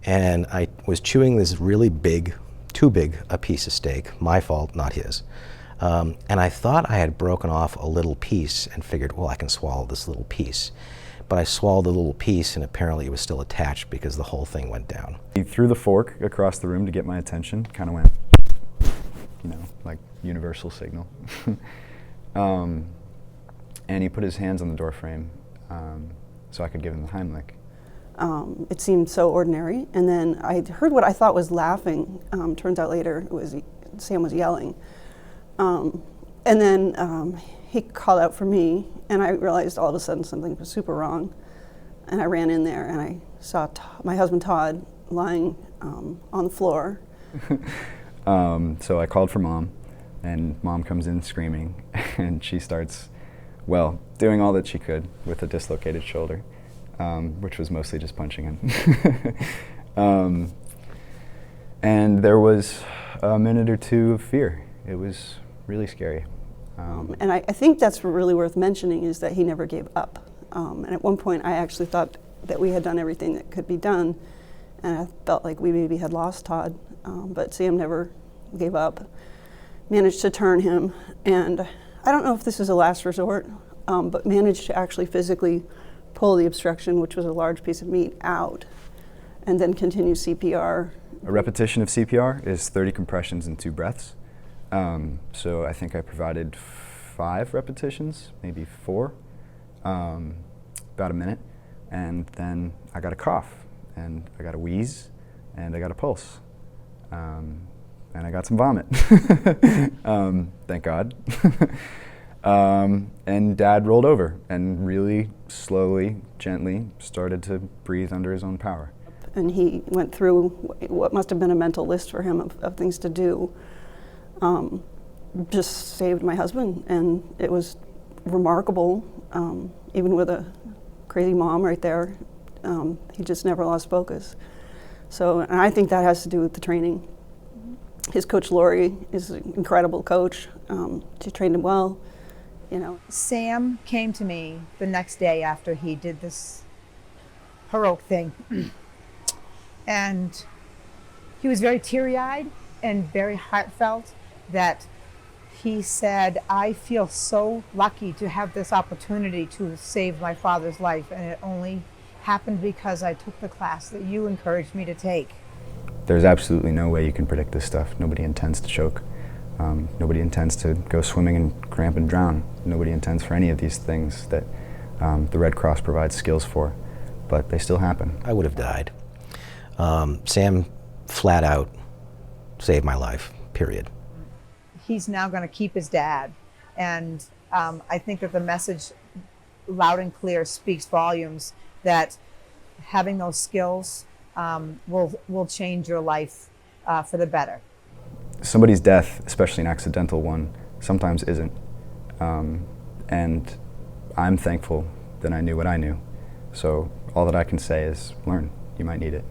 and I was chewing this really big, too big a piece of steak, my fault, not his. And I thought I had broken off a little piece and figured, well, I can swallow this little piece. But I swallowed the little piece and apparently it was still attached because the whole thing went down. He threw the fork across the room to get my attention, kind of went, you know, like universal signal. And he put his hands on the door frame so I could give him the Heimlich. It seemed so ordinary, and then I heard what I thought was laughing. Turns out later it was Sam was yelling. And then he called out for me, and I realized all of a sudden something was super wrong. And I ran in there, and I saw my husband Todd lying on the floor. So I called for Mom, and Mom comes in screaming, and she starts, well, doing all that she could with a dislocated shoulder, which was mostly just punching him. And there was a minute or two of fear. It was really scary. And I think that's really worth mentioning is that he never gave up. And at one point I actually thought that we had done everything that could be done, and I felt like we maybe had lost Todd, but Sam never gave up, managed to turn him, and I don't know if this is a last resort, but managed to actually physically pull the obstruction, which was a large piece of meat, out, and then continue CPR. A repetition of CPR is 30 compressions and 2 breaths. So I think I provided 5 repetitions, maybe 4, about a minute, and then I got a cough, and I got a wheeze, and I got a pulse, and I got some vomit. Thank God. And Dad rolled over and really slowly, gently started to breathe under his own power. And he went through what must have been a mental list for him of things to do. Just saved my husband, and it was remarkable. Even with a crazy mom right there, he just never lost focus. So, and I think that has to do with the training. His coach Lori is an incredible coach. She trained him well, you know. Sam came to me the next day after he did this heroic thing, and he was very teary-eyed and very heartfelt. That he said, I feel so lucky to have this opportunity to save my father's life, and it only happened because I took the class that you encouraged me to take. There's absolutely no way you can predict this stuff. Nobody intends to choke. Nobody intends to go swimming and cramp and drown. Nobody intends for any of these things that the Red Cross provides skills for, but they still happen. I would have died. Sam flat out saved my life, period. He's now going to keep his dad, and I think that the message loud and clear speaks volumes that having those skills will change your life for the better. Somebody's death, especially an accidental one, sometimes isn't. And I'm thankful that I knew what I knew. So all that I can say is learn. You might need it.